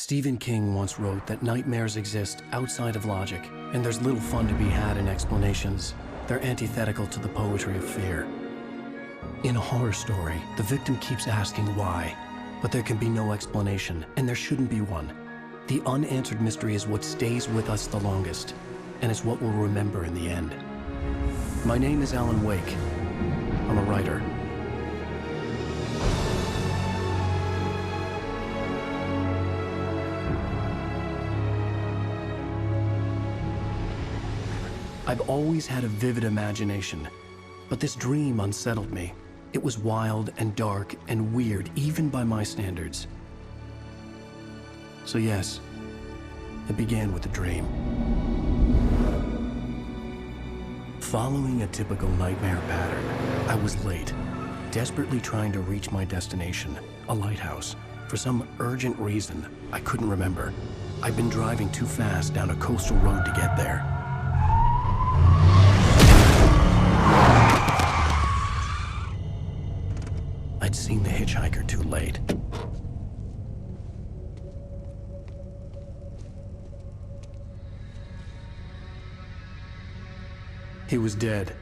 Stephen King once wrote that nightmares exist outside of logic, and there's little fun to be had in explanations. They're antithetical to the poetry of fear. In a horror story, the victim keeps asking why, but there can be no explanation, and there shouldn't be one. The unanswered mystery is what stays with us the longest, and it's what we'll remember in the end. My name is Alan Wake. I'm a writer. I've always had a vivid imagination, but this dream unsettled me. It was wild and dark and weird, even by my standards. So yes, it began with a dream. Following a typical nightmare pattern, I was late, desperately trying to reach my destination, a lighthouse. For some urgent reason, I couldn't remember. I'd been driving too fast down a coastal road to get there. I'd seen the hitchhiker too late. He was dead.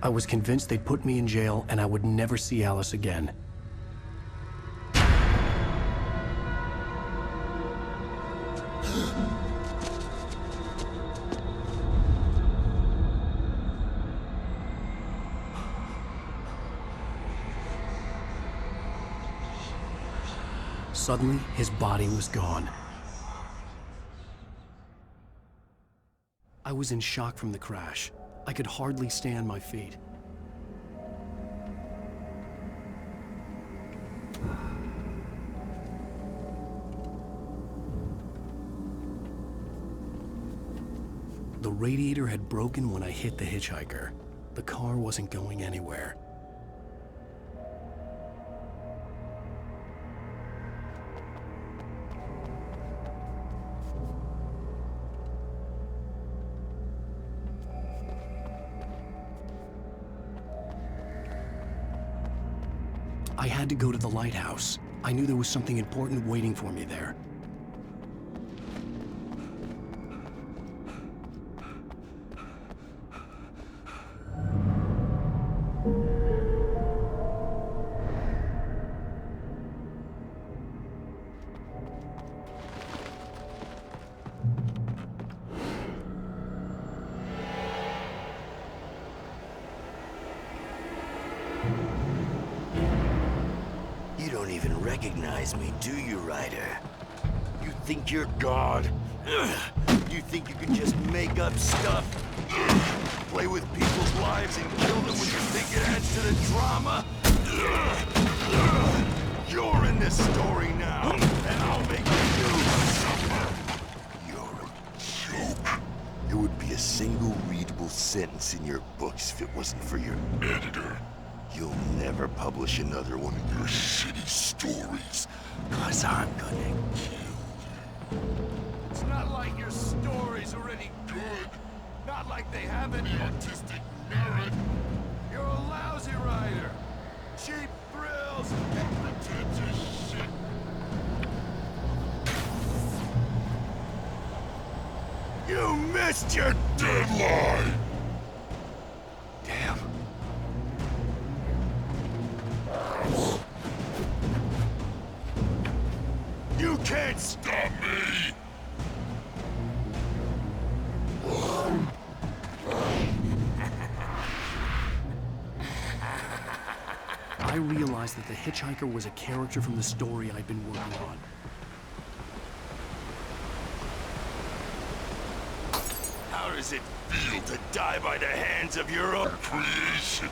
I was convinced they'd put me in jail and I would never see Alice again. Suddenly, his body was gone. I was in shock from the crash. I could hardly stay on my feet. The radiator had broken when I hit the hitchhiker. The car wasn't going anywhere. I had to go to the lighthouse. I knew there was something important waiting for me there. You don't even recognize me, do you, Ryder? You think you're God? You think you can just make up stuff? Play with people's lives and kill them when you think it adds to the drama? You're in this story now, and I'll make you suffer. You're a joke. There would be a single readable sentence in your books if it wasn't for your editor. You'll never publish another one of your shitty stories, 'cause I'm gonna kill you. It's not like your stories are any good. Not like they have any artistic merit. You're a lousy writer. Cheap thrills and pretentious shit. You missed your deadline! Damn. You can't stop me! I realized that the hitchhiker was a character from the story I'd been working on. How does it feel to die by the hands of your own creation?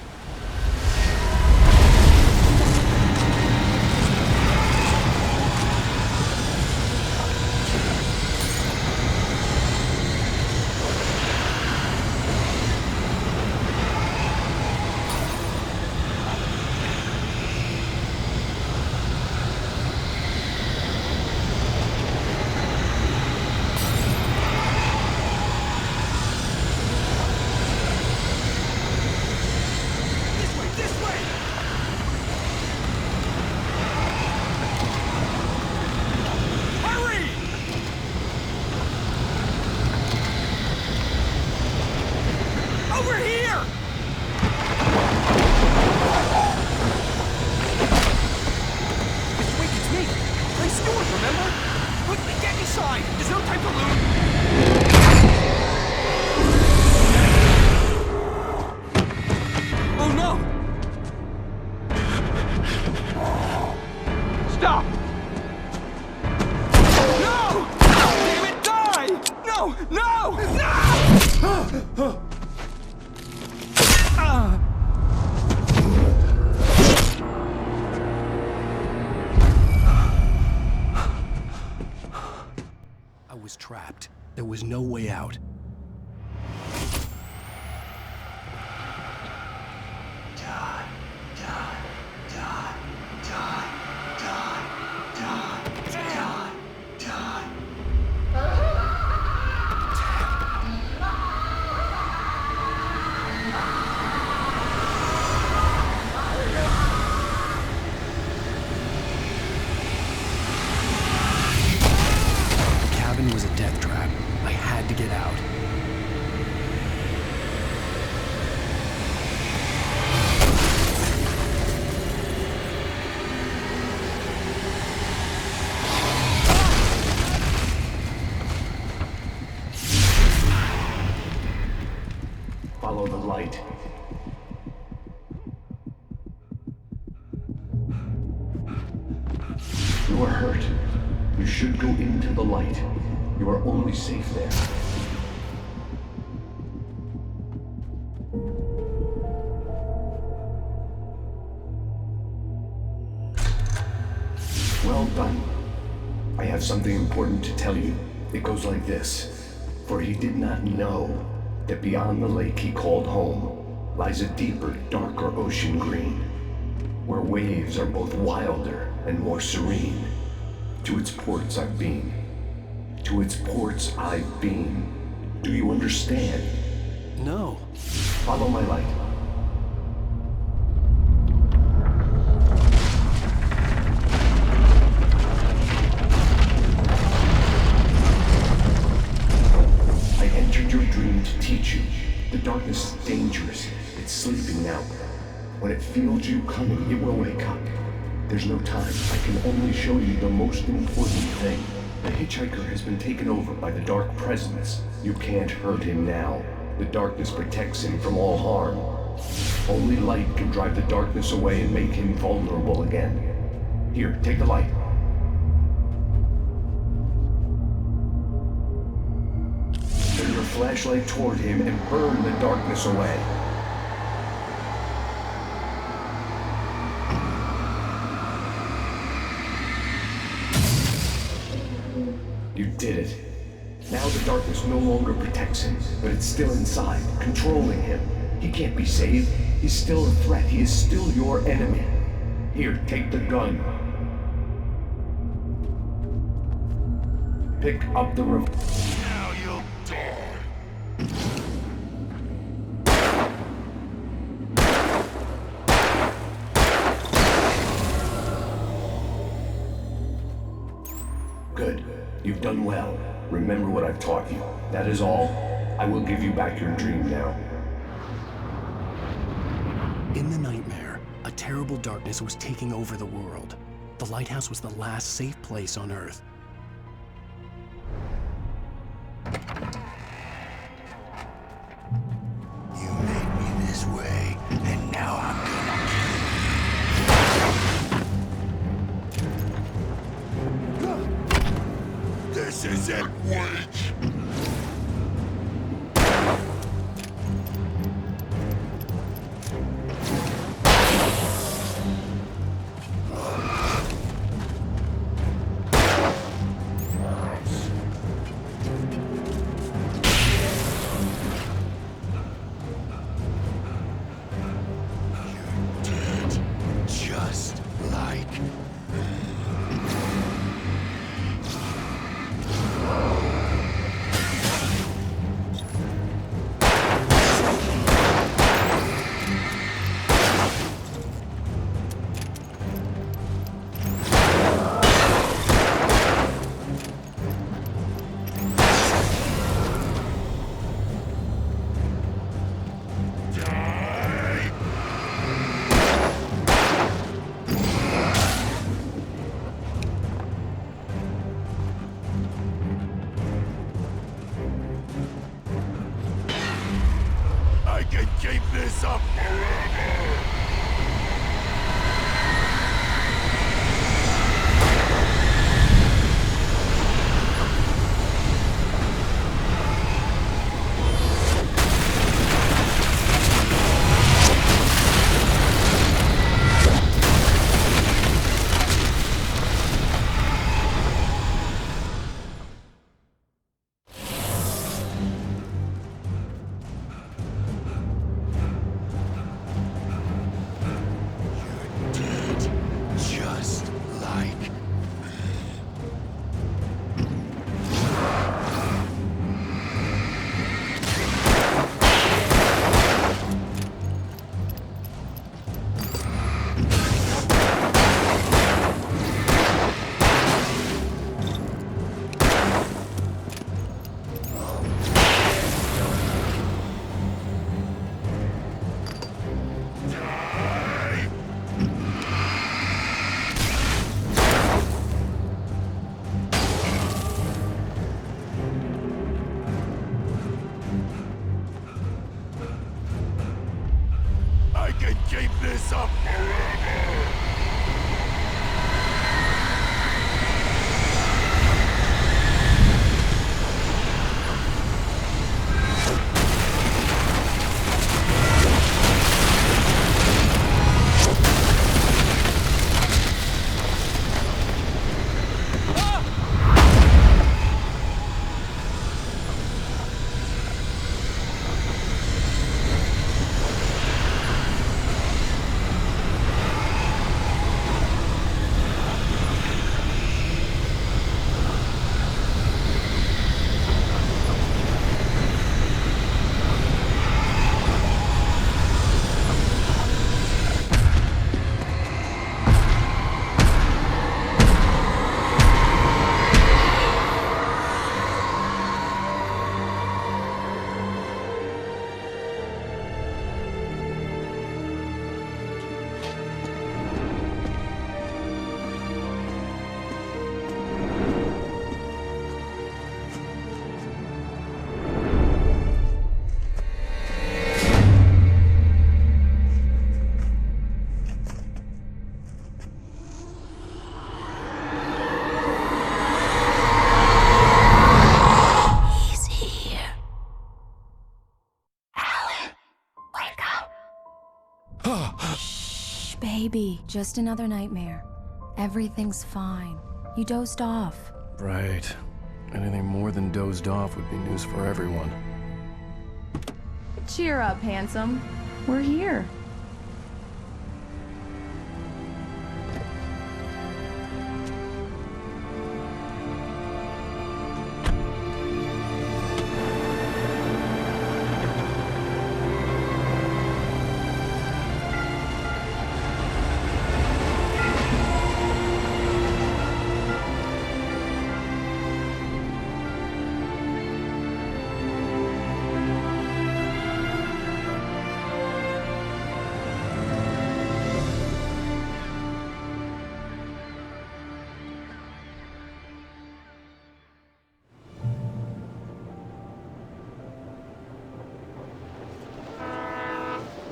was trapped. There was no way out. The cabin was a death trap. I had to get out. Follow the light. You are hurt. You should go into the light. You are only safe there. Well done. I have something important to tell you. It goes like this. For he did not know that beyond the lake he called home lies a deeper, darker ocean green, where waves are both wilder and more serene. To its ports I've been. To its ports I've been. Do you understand? No. Follow my light. I entered your dream to teach you. The darkness is dangerous. It's sleeping now. When it feels you coming, it will wake up. There's no time. I can only show you the most important thing. The hitchhiker has been taken over by the Dark Presence. You can't hurt him now. The darkness protects him from all harm. Only light can drive the darkness away and make him vulnerable again. Here, take the light. Turn your flashlight toward him and burn the darkness away. You did it. Now the darkness no longer protects him, but it's still inside, controlling him. He can't be saved. He's still a threat. He is still your enemy. Here, take the gun. Pick up the revolver. Now you'll die. Good. You've done well. Remember what I've taught you. That is all. I will give you back your dream now. In the nightmare, a terrible darkness was taking over the world. The lighthouse was the last safe place on Earth. You made me this way, and now I'm gonna kill you. This isn't Witch! Just like I can keep this up forever! Baby, just another nightmare. Everything's fine. You dozed off. Right. Anything more than dozed off would be news for everyone. Cheer up, handsome. We're here.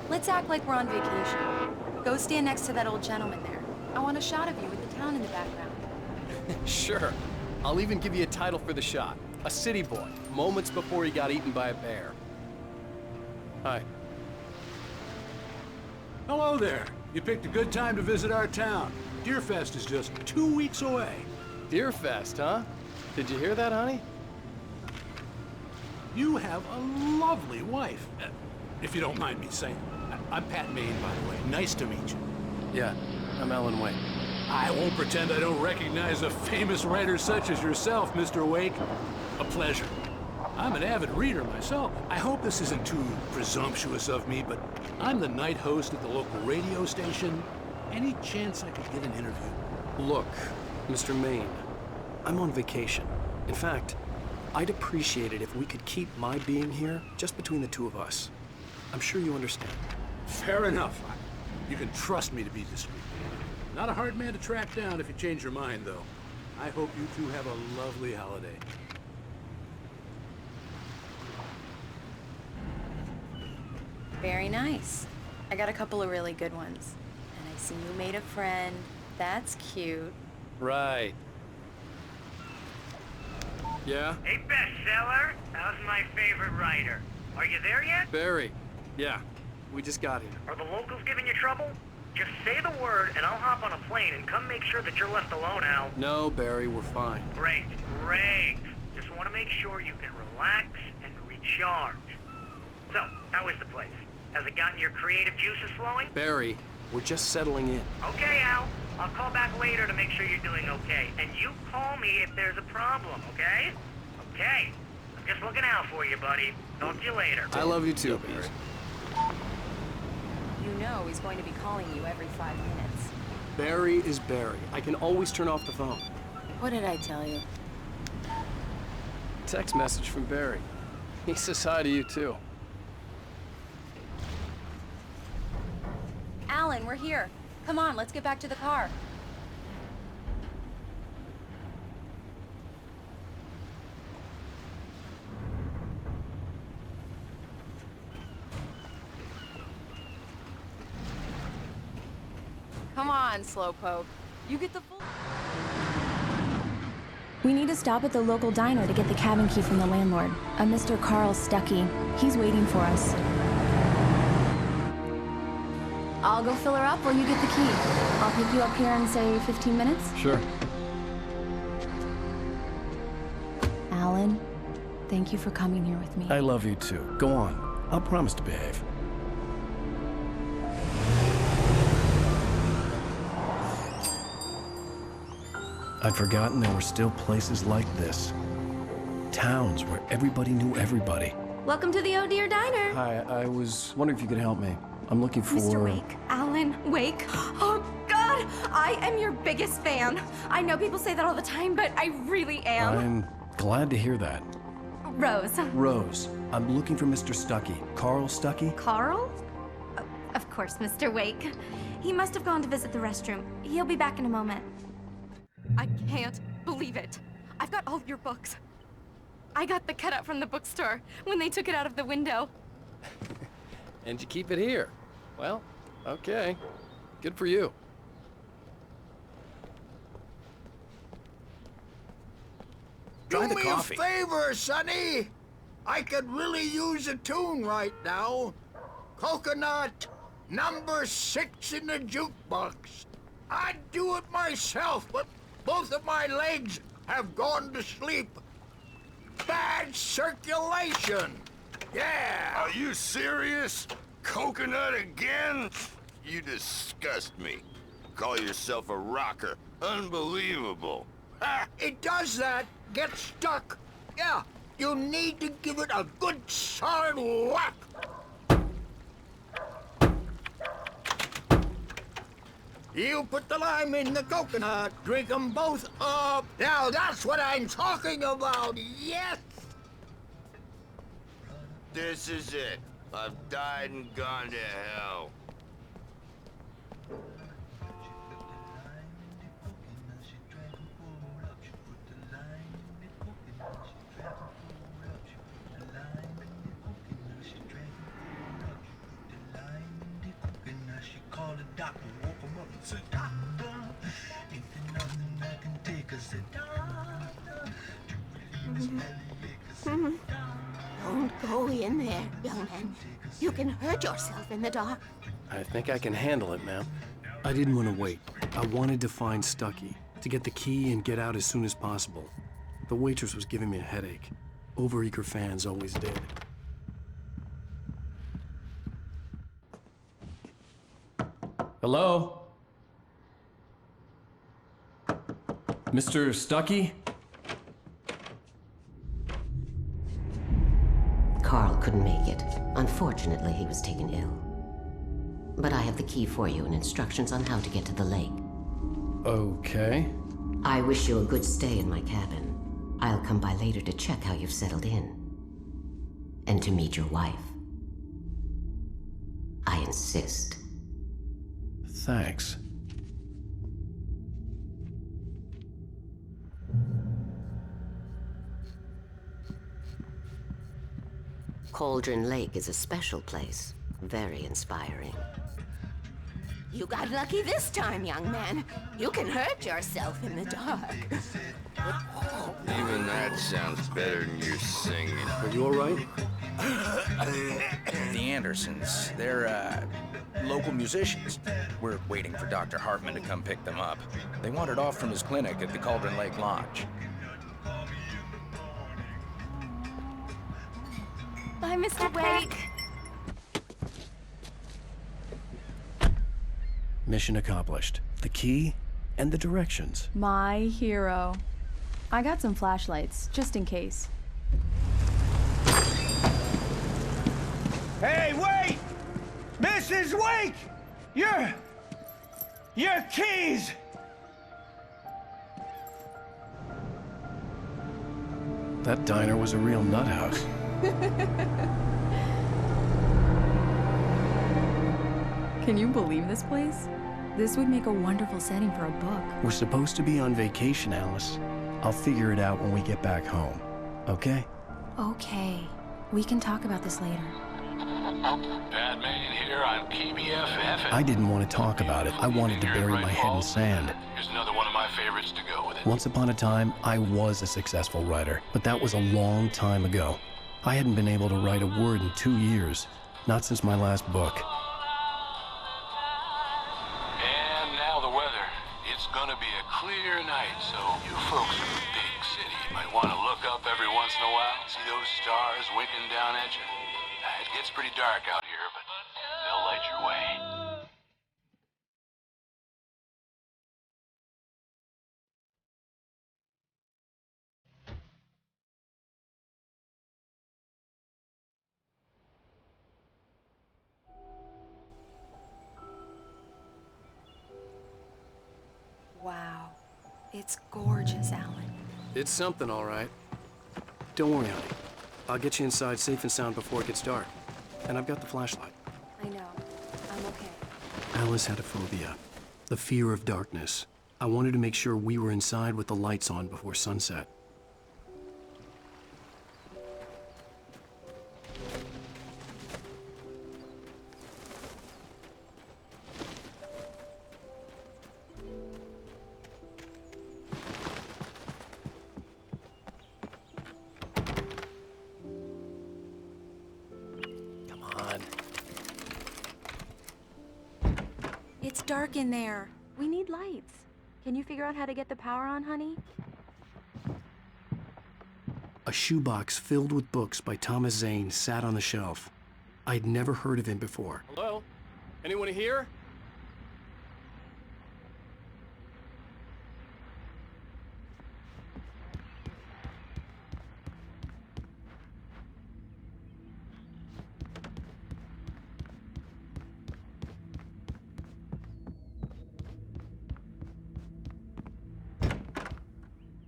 Let's act like we're on vacation. Go stand next to that old gentleman there. I want a shot of you with the town in the background. Sure. I'll even give you a title for the shot. A city boy, moments before he got eaten by a bear. Hi. Hello there. You picked a good time to visit our town. Deerfest is just 2 weeks away. Deerfest, huh? Did you hear that, honey? You have a lovely wife. If you don't mind me saying. I'm Pat Maine, by the way. Nice to meet you. Yeah, I'm Alan Wake. I won't pretend I don't recognize a famous writer such as yourself, Mr. Wake. A pleasure. I'm an avid reader myself. I hope this isn't too presumptuous of me, but I'm the night host at the local radio station. Any chance I could get an interview? Look, Mr. Maine, I'm on vacation. In fact, I'd appreciate it if we could keep my being here just between the two of us. I'm sure you understand. Fair enough. You can trust me to be discreet. Not a hard man to track down if you change your mind, though. I hope you two have a lovely holiday. Very nice. I got a couple of really good ones. And I see you made a friend. That's cute. Right. Yeah? Hey, bestseller. How's my favorite writer? Are you there yet? Barry. Yeah, we just got here. Are the locals giving you trouble? Just say the word and I'll hop on a plane and come make sure that you're left alone, Al. No, Barry, we're fine. Great, great. Just want to make sure you can relax and recharge. So, how is the place? Has it gotten your creative juices flowing? Barry, we're just settling in. Okay, Al. I'll call back later to make sure you're doing okay. And you call me if there's a problem, okay? Okay. I'm just looking out for you, buddy. Talk to you later. I love you too, Barry. You know he's going to be calling you every 5 minutes. Barry is Barry. I can always turn off the phone. What did I tell you? Text message from Barry. He says hi to you too. Alan, we're here. Come on, let's get back to the car. Come on, Slowpoke. You get the full... We need to stop at the local diner to get the cabin key from the landlord, a Mr. Carl Stuckey. He's waiting for us. I'll go fill her up while you get the key. I'll pick you up here in, say, 15 minutes? Sure. Alan, thank you for coming here with me. I love you too. Go on. I'll promise to behave. I'd forgotten there were still places like this. Towns where everybody knew everybody. Welcome to the Oh Dear Diner. Hi, I was wondering if you could help me. I'm looking for... Mr. Wake. Alan Wake. Oh, God! I am your biggest fan. I know people say that all the time, but I really am. I'm glad to hear that. Rose. Rose, I'm looking for Mr. Stuckey. Carl Stuckey? Carl? Of course, Mr. Wake. He must have gone to visit the restroom. He'll be back in a moment. I can't believe it. I've got all your books. I got the cutout from the bookstore when they took it out of the window. And you keep it here. Well, okay. Good for you. Try the coffee. Do me a favor, Sonny. I could really use a tune right now. Coconut, Number 6 in the jukebox. I'd do it myself, but both of my legs have gone to sleep. Bad circulation. Yeah. Are you serious? Coconut again? You disgust me. Call yourself a rocker. Unbelievable. Ah, it does that. Get stuck. Yeah, you need to give it a good solid whack. You put the lime in the coconut, drink them both up. Now that's what I'm talking about, yes! This is it. I've died and gone to hell. Don't go in there, young man. You can hurt yourself in the dark. I think I can handle it, ma'am. I didn't want to wait. I wanted to find Stucky, to get the key and get out as soon as possible. The waitress was giving me a headache. Overeager fans always did. Hello? Mr. Stucky? Carl couldn't make it. Unfortunately, he was taken ill. But I have the key for you and instructions on how to get to the lake. Okay. I wish you a good stay in my cabin. I'll come by later to check how you've settled in. And to meet your wife. I insist. Thanks. Cauldron Lake is a special place. Very inspiring. You got lucky this time, young man. You can hurt yourself in the dark. Even that sounds better than your singing. Are you all right? The Andersons, they're, local musicians. We're waiting for Dr. Hartman to come pick them up. They wandered off from his clinic at the Cauldron Lake Lodge. Bye, Mr. Wake. Mission accomplished. The key and the directions. My hero. I got some flashlights, just in case. Hey, wait! Mrs. Wake! Your keys! That diner was a real nut house. Can you believe this place? This would make a wonderful setting for a book. We're supposed to be on vacation, Alice. I'll figure it out when we get back home. Okay? Okay. We can talk about this later. Batman here on KBFF. I didn't want to talk about it. I wanted to bury my head in sand. Here's another one of my favorites to go with it. Once upon a time, I was a successful writer, but that was a long time ago. I hadn't been able to write a word in 2 years. Not since my last book. And now the weather. It's gonna be a clear night, so you folks in the big city might want to look up every once in a while, see those stars winking down at you. It gets pretty dark out here, but they'll light your way. Wow. It's gorgeous, Alan. It's something, all right. Don't worry, honey. I'll get you inside safe and sound before it gets dark. And I've got the flashlight. I know. I'm okay. Alice had a phobia. The fear of darkness. I wanted to make sure we were inside with the lights on before sunset. dark in there. We need lights. Can you figure out how to get the power on, honey? A shoebox filled with books by Thomas Zane sat on the shelf. I'd never heard of him before. Hello? Anyone here?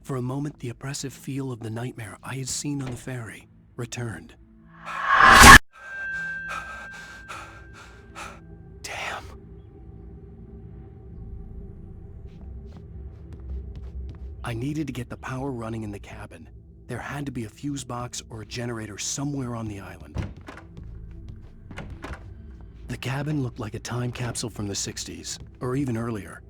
For a moment, the oppressive feel of the nightmare I had seen on the ferry returned. Damn. I needed to get the power running in the cabin. There had to be a fuse box or a generator somewhere on the island. The cabin looked like a time capsule from the 60s, or even earlier.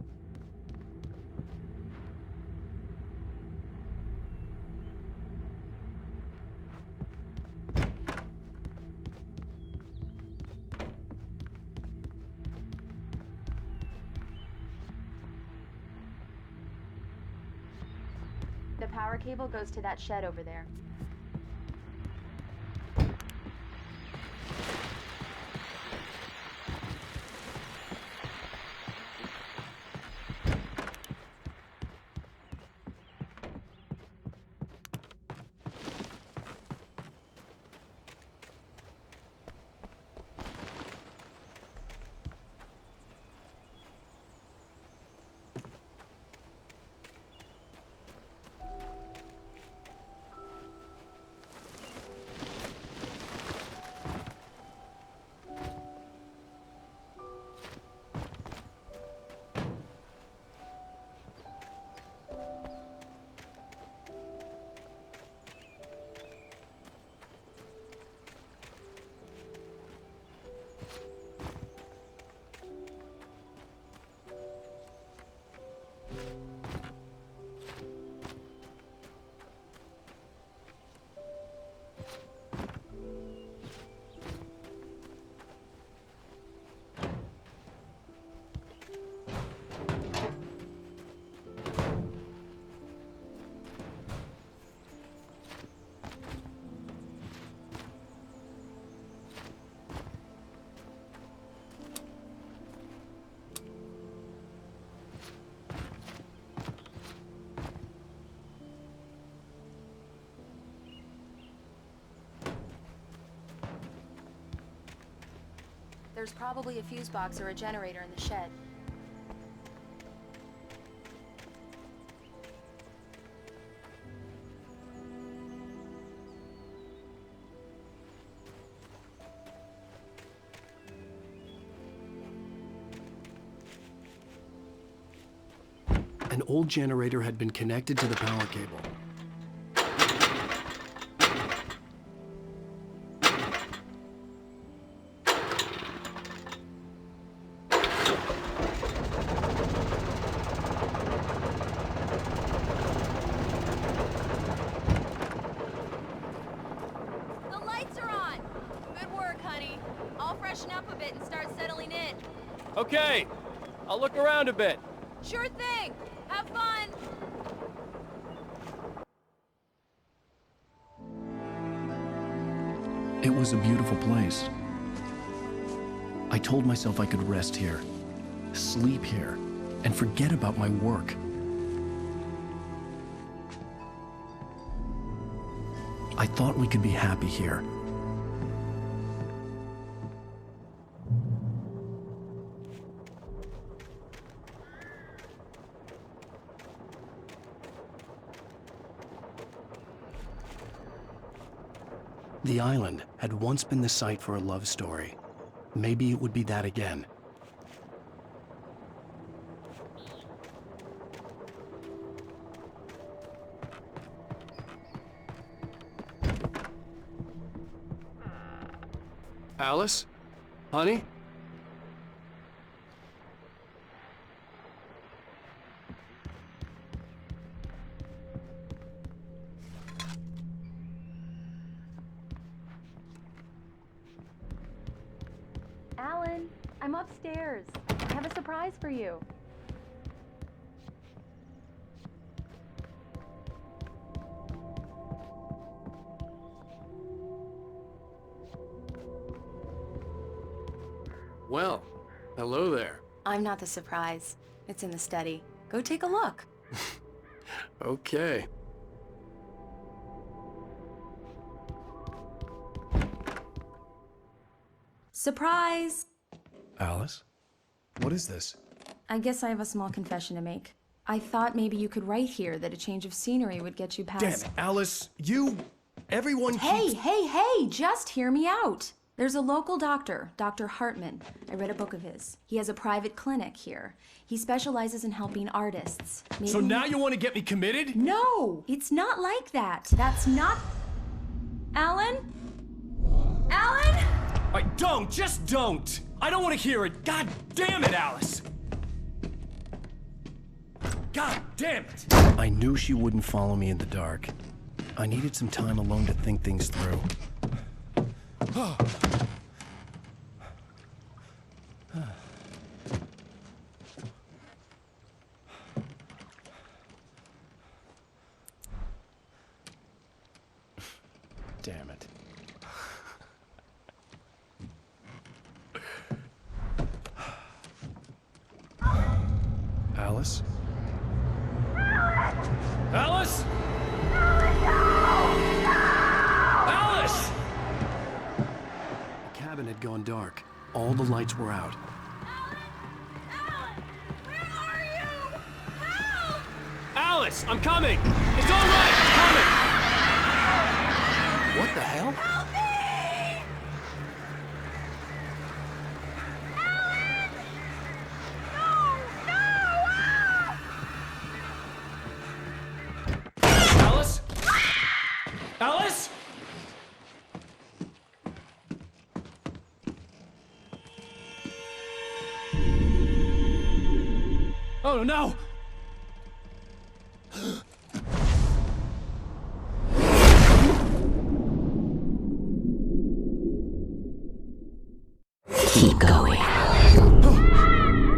The power cable goes to that shed over there. There's probably a fuse box or a generator in the shed. An old generator had been connected to the power cable. The lights are on! Good work, honey. I'll freshen up a bit and start settling in. Okay, I'll look around a bit. Sure thing! Have fun! It was a beautiful place. I told myself I could rest here, sleep here, and forget about my work. I thought we could be happy here. The island had once been the site for a love story. Maybe it would be that again. Alice? Honey? Alan, I'm upstairs. I have have a surprise for you. Well, hello there. I'm not the surprise. It's in the study. Go take a look. Okay. Surprise! Alice? What is this? I guess I have a small confession to make. I thought maybe you could write here that a change of scenery would get you past... Damn it, Alice! Everyone keeps... Hey! Just hear me out! There's a local doctor, Dr. Hartman. I read a book of his. He has a private clinic here. He specializes in helping artists. So now you want to get me committed? No! It's not like that. That's not... Alan? Alan? Just don't! I don't want to hear it! God damn it, Alice! God damn it! I knew she wouldn't follow me in the dark. I needed some time alone to think things through. Damn it. Alice? Alice? Alice! The cabin had gone dark. All the lights were out. Alice, I'm coming! It's all right, I'm coming! What the hell? Help me! Alice? Alice? Oh no! Keep going.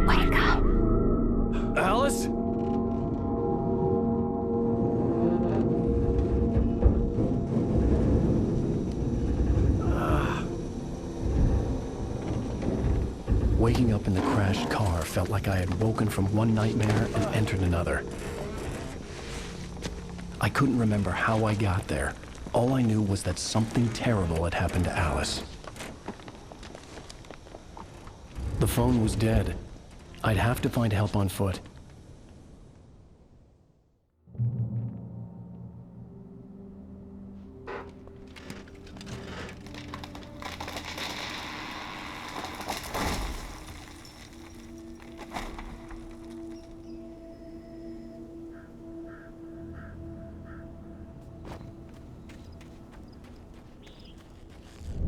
Wake up. Alice? Waking up in the crashed car felt like I had woken from one nightmare and entered another. I couldn't remember how I got there. All I knew was that something terrible had happened to Alice. The phone was dead. I'd have to find help on foot.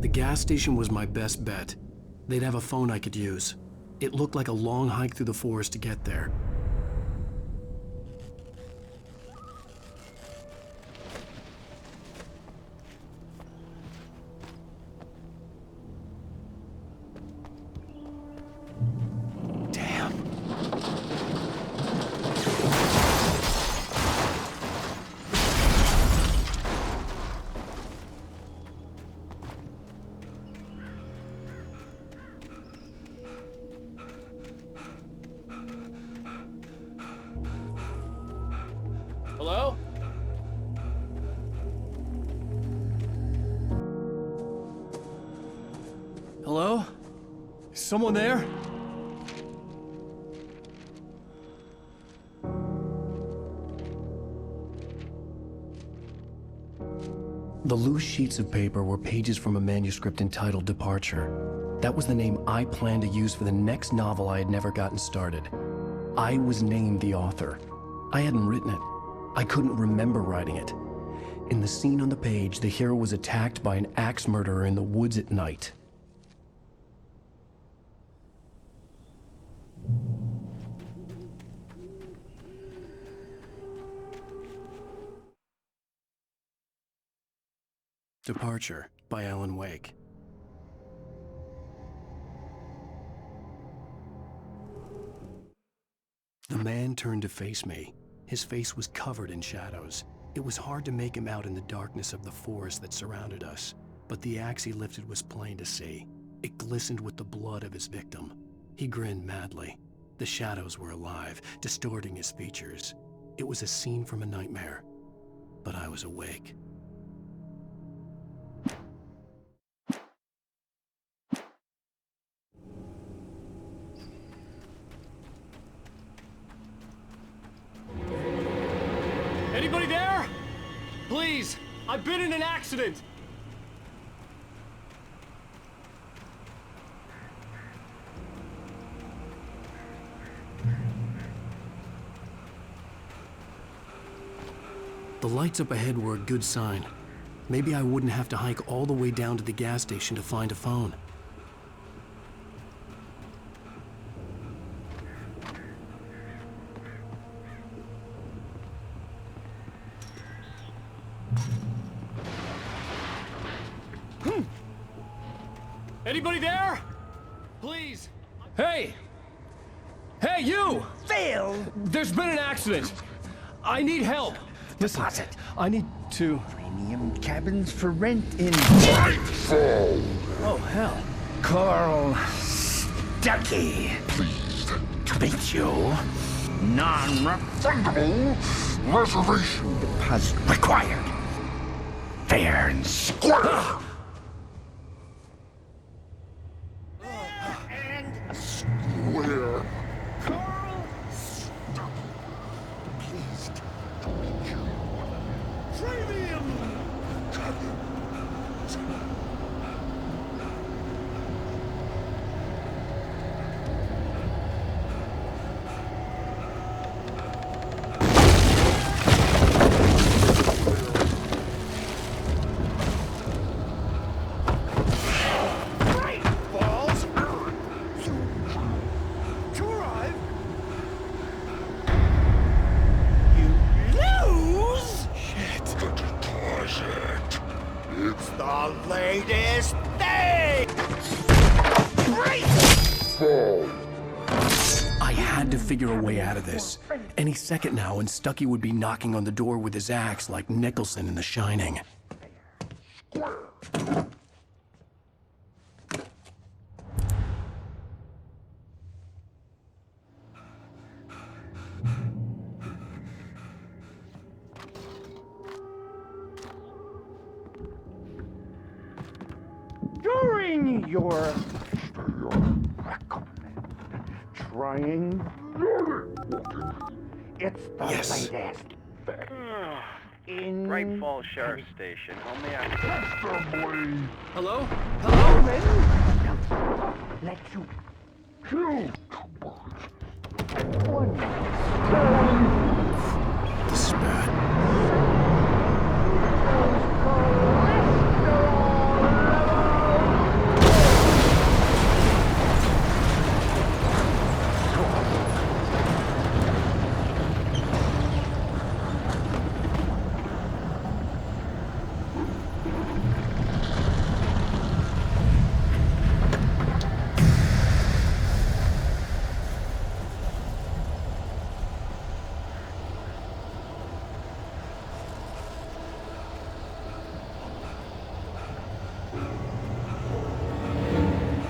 The gas station was my best bet. They'd have a phone I could use. It looked like a long hike through the forest to get there. Damn. Hello? Hello? Is someone there? The loose sheets of paper were pages from a manuscript entitled Departure. That was the name I planned to use for the next novel I had never gotten started. I was named the author. I hadn't written it. I couldn't remember writing it. In the scene on the page, the hero was attacked by an axe murderer in the woods at night. Departure by Alan Wake. man turned to face me. His face was covered in shadows. It was hard to make him out in the darkness of the forest that surrounded us, but the axe he lifted was plain to see. It glistened with the blood of his victim. He grinned madly. The shadows were alive, distorting his features. It was a scene from a nightmare, but I was awake. Anybody there? Please, I've been in an accident. The lights up ahead were a good sign. Maybe I wouldn't have to hike all the way down to the gas station to find a phone. Anybody there? Please. Hey! Hey, you! Phil! There's been an accident. I need help. Listen, Deposit. I need to... Premium cabins for rent in... Oh, hell. Carl Stuckey. Pleased to meet you. Non-refundable reservation deposit required. Fair and square. And Square. Carl Stuckey. Pleased to meet you. Premium cabins. Great balls! To arrive. You lose? Shit. The deposit. It's the latest thing! Great! I had to figure a way out of this. Any second now, and Stuckey would be knocking on the door with his axe like Nicholson in The Shining. During your trying it's the Yes. latest in Bright Falls Sheriff Station. How may I... Hello? Hello? Let you kill one. This is bad.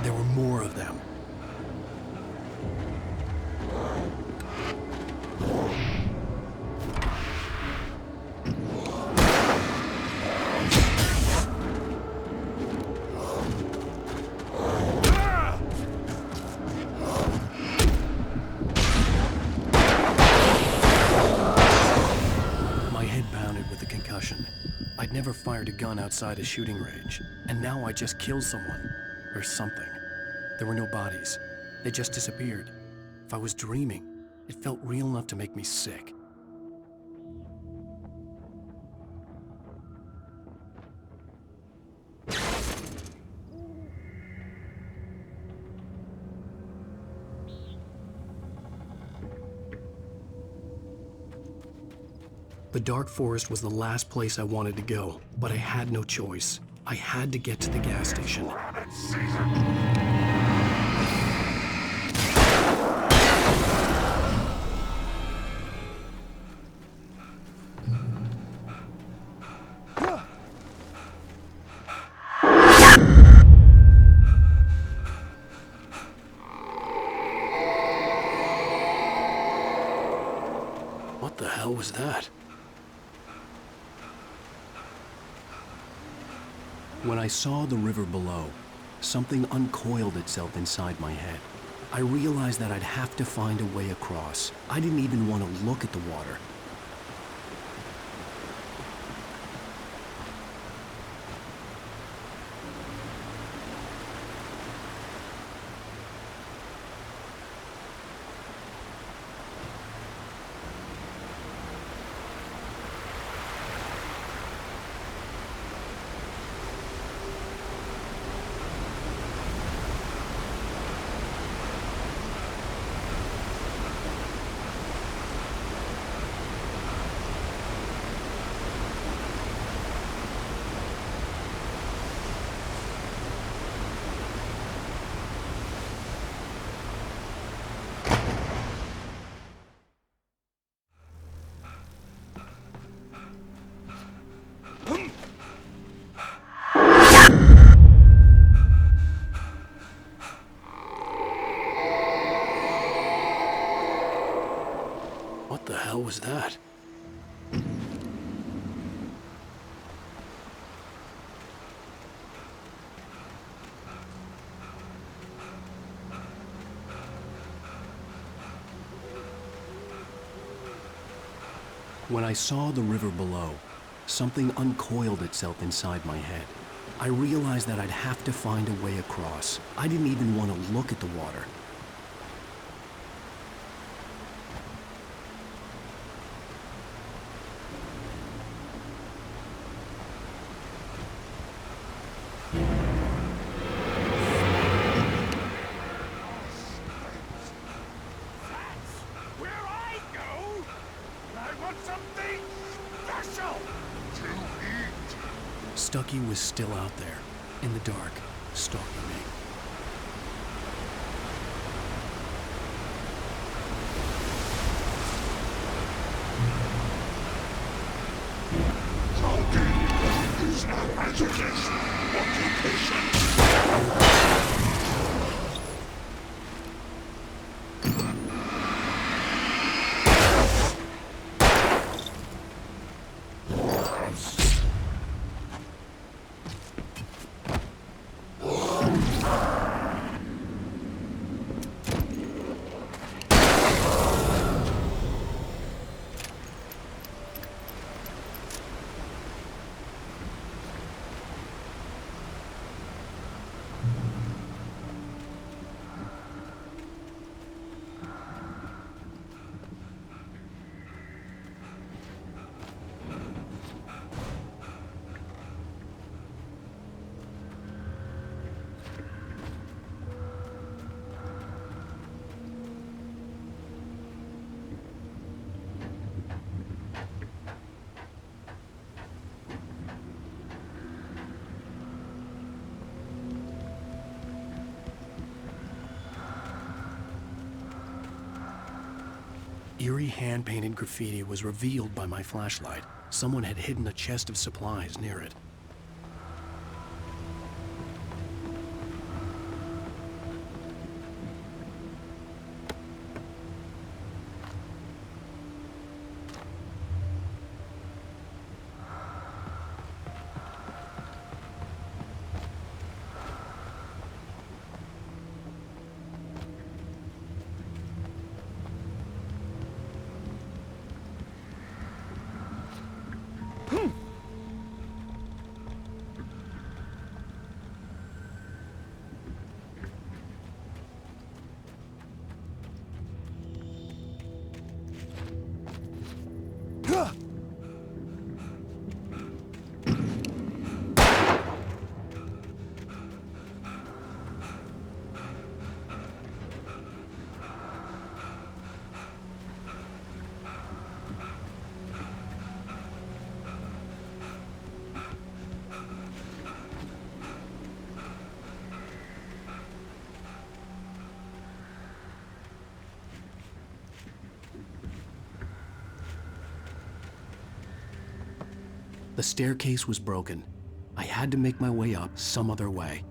There were more of them. My head pounded with the concussion. I'd never fired a gun outside a shooting range, and now I just killed someone. Or something. There were no bodies. They just disappeared. If I was dreaming, it felt real enough to make me sick. The dark forest was the last place I wanted to go, but I had no choice. I had to get to the gas station. was that? When I saw the river below, something uncoiled itself inside my head. I realized that I'd have to find a way across. I didn't even want to look at the water. What the hell was that? When I saw the river below, something uncoiled itself inside my head. I realized that I'd have to find a way across. I didn't even want to look at the water. Where I go? I want something special to eat. Stucky was still out there, in the dark, stalking me. Talking is not hazardous occupation. Eerie hand-painted graffiti was revealed by my flashlight. Someone had hidden a chest of supplies near it. The staircase was broken. I had to make my way up some other way.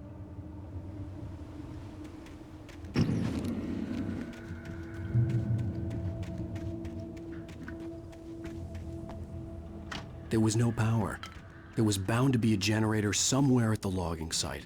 There was no power. There was bound to be a generator somewhere at the logging site.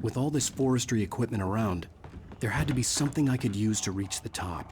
With all this forestry equipment around, there had to be something I could use to reach the top.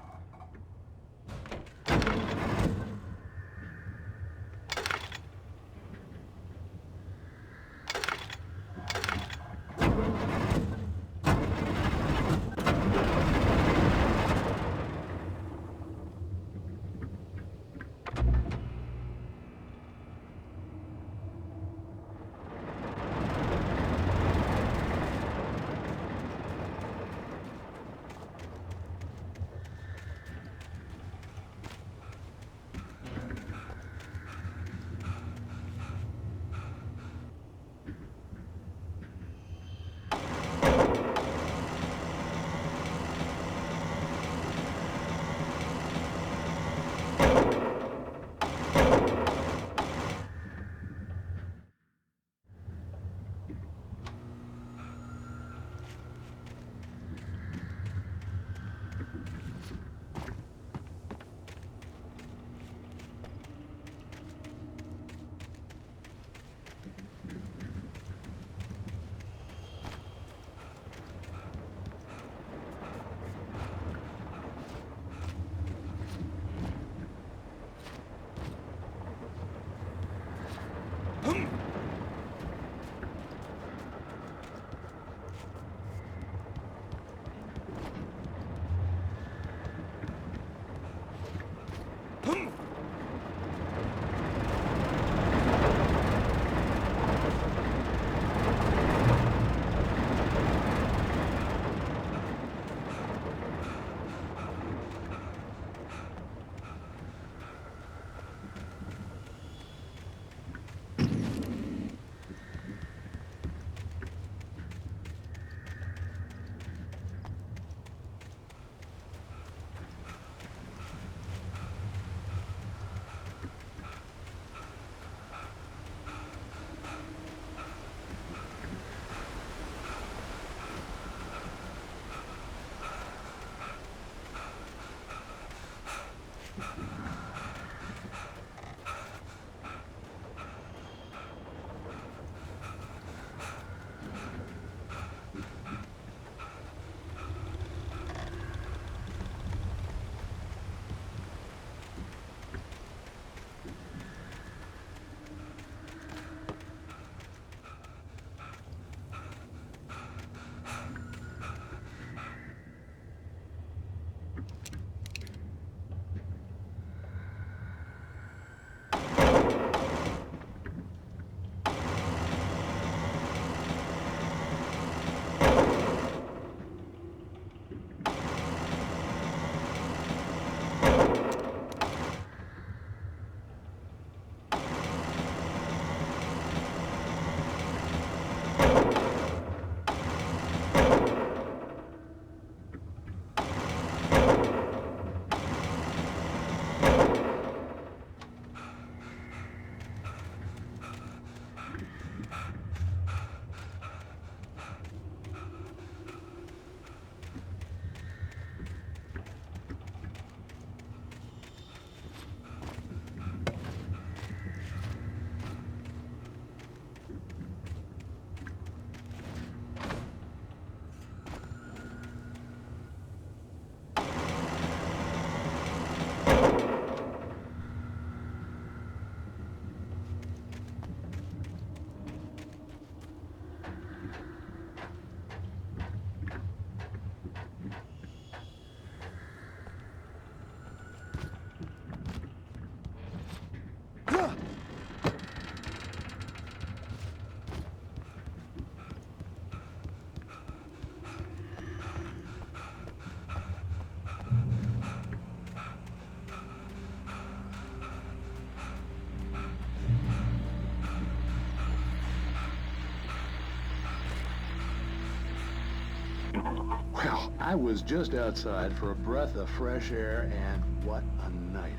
Well, I was just outside for a breath of fresh air, and what a night.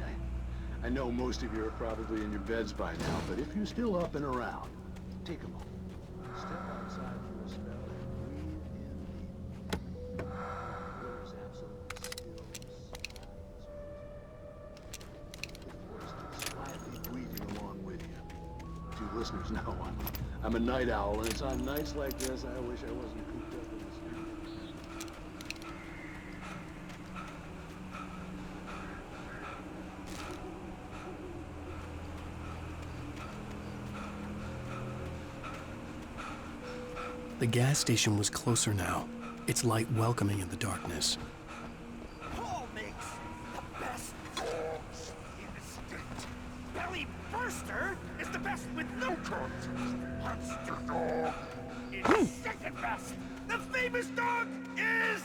I know most of you are probably in your beds by now, but if you're still up and around, take a moment. Step outside for a spell and breathe in deep. The weather's absolutely still. The forest is quietly breathing along with you. You listeners know I'm a night owl, and it's on nights like this I wish I wasn't cooped up in this room. The gas station was closer now, its light welcoming in the darkness. Paul makes the best dogs in the state. Belly Burster is the best with no contest. Monster Dog is second best. The famous dog is...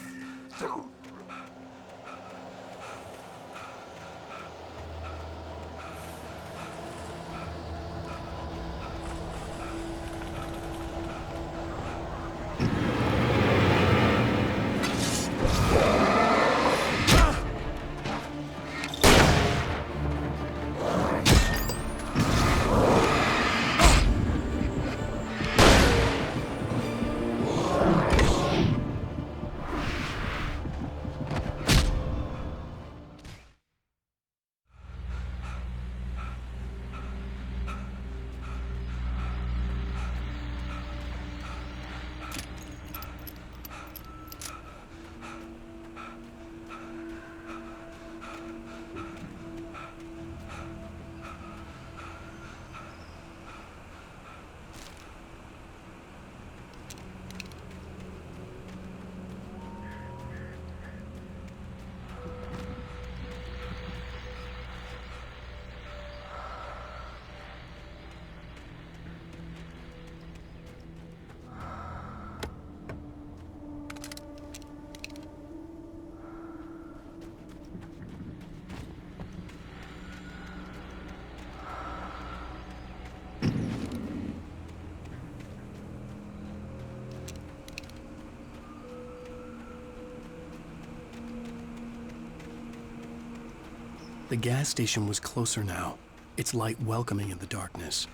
The gas station was closer now, its light welcoming in the darkness.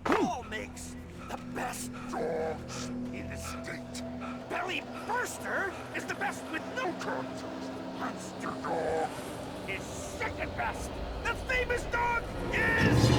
Paul makes the best dogs in the state. Belly Burster is the best with no contest. Monster Dog is second best. The famous dog is...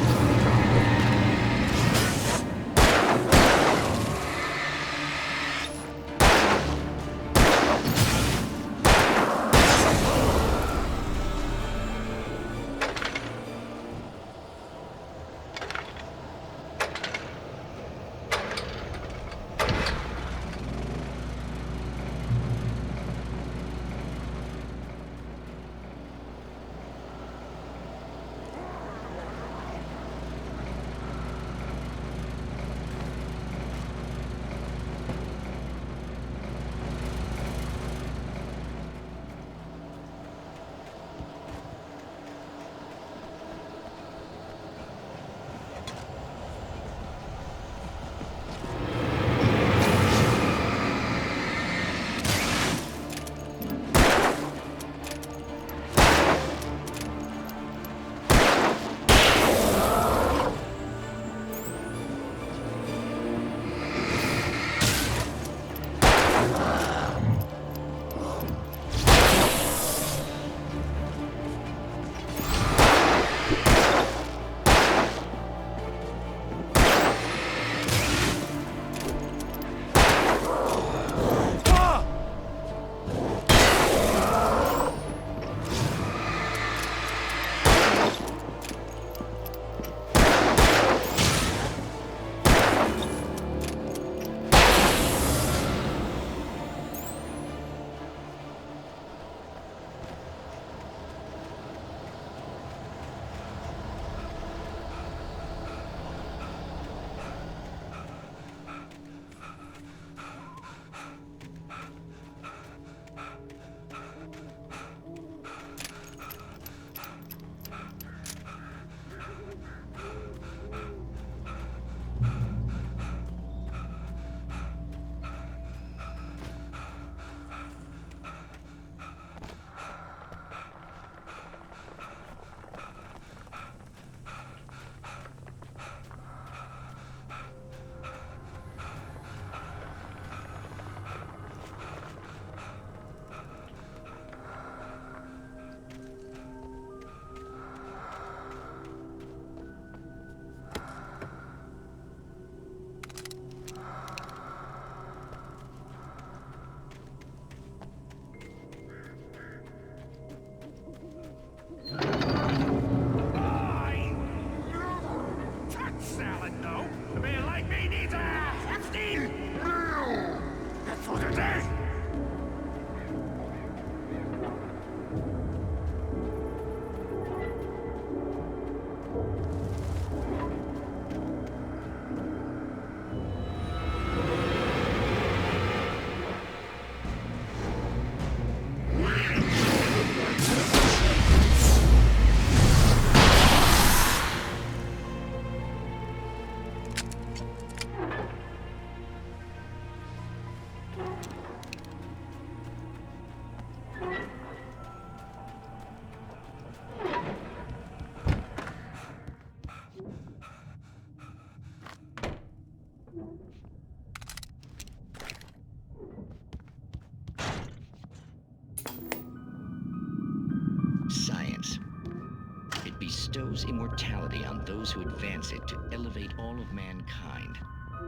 bestows immortality on those who advance it to elevate all of mankind.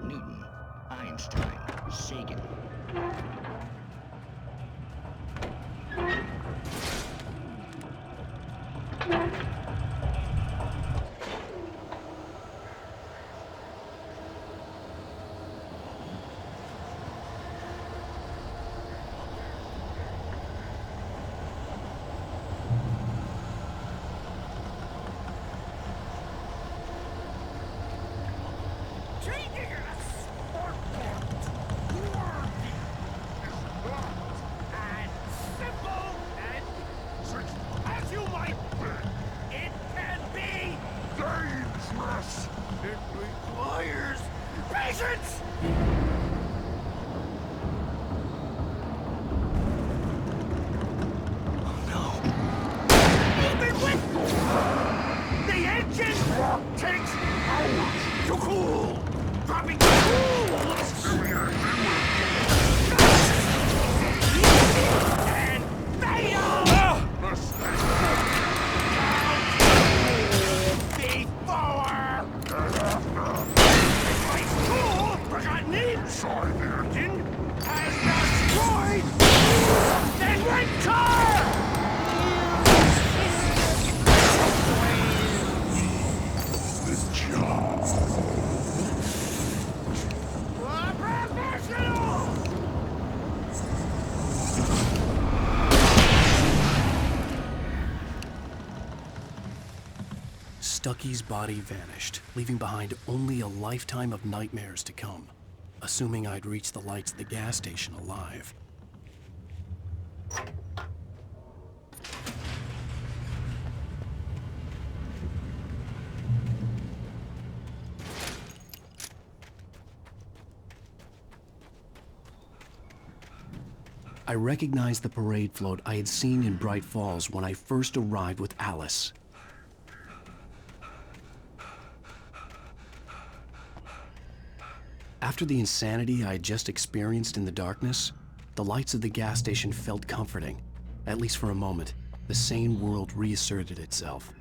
Newton, Einstein, Sagan. Stucky's body vanished, leaving behind only a lifetime of nightmares to come, assuming I'd reached the lights at the gas station alive. I recognized the parade float I had seen in Bright Falls when I first arrived with Alice. After the insanity I had just experienced in the darkness, the lights of the gas station felt comforting. At least for a moment, the sane world reasserted itself.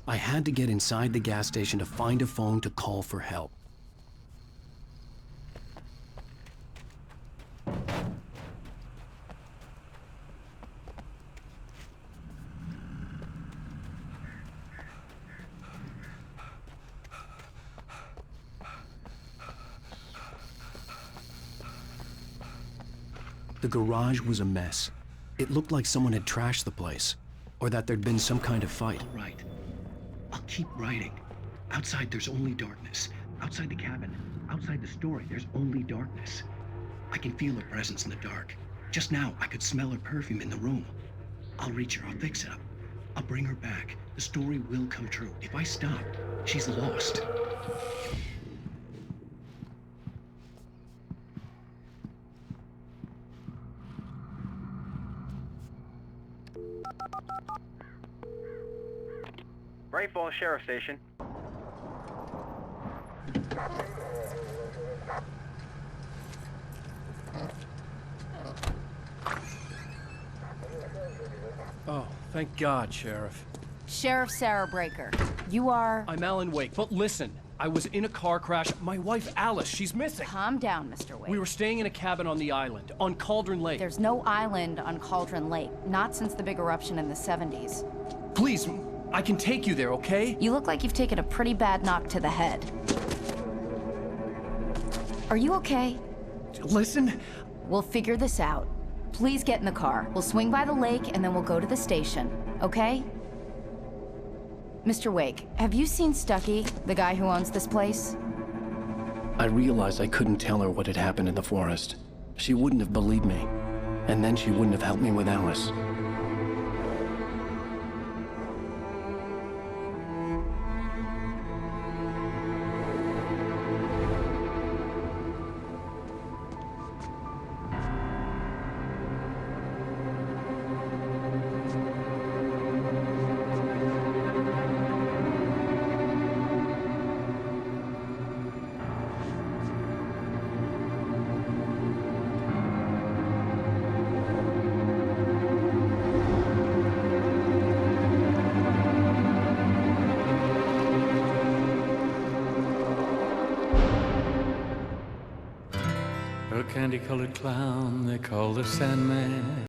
I had to get inside the gas station to find a phone to call for help. The garage was a mess. It looked like someone had trashed the place, or that there'd been some kind of fight. All right. I'll keep writing. Outside, there's only darkness. Outside the cabin, outside the story, there's only darkness. I can feel her presence in the dark. Just now, I could smell her perfume in the room. I'll reach her. I'll fix it up. I'll bring her back. The story will come true. If I stop, she's lost. Bright Falls Sheriff Station. Oh, thank God, Sheriff. Sheriff Sarah Breaker. You are... I'm Alan Wake, but listen. I was in a car crash. My wife, Alice, she's missing. Calm down, Mr. Wake. We were staying in a cabin on the island, on Cauldron Lake. There's no island on Cauldron Lake. Not since the big eruption in the 70s. Please, I can take you there, okay? You look like you've taken a pretty bad knock to the head. Are you okay? Listen. We'll figure this out. Please get in the car. We'll swing by the lake and then we'll go to the station, okay? Mr. Wake, have you seen Stucky, the guy who owns this place? I realized I couldn't tell her what had happened in the forest. She wouldn't have believed me. And then she wouldn't have helped me with Alice. candy-colored clown they call the Sandman.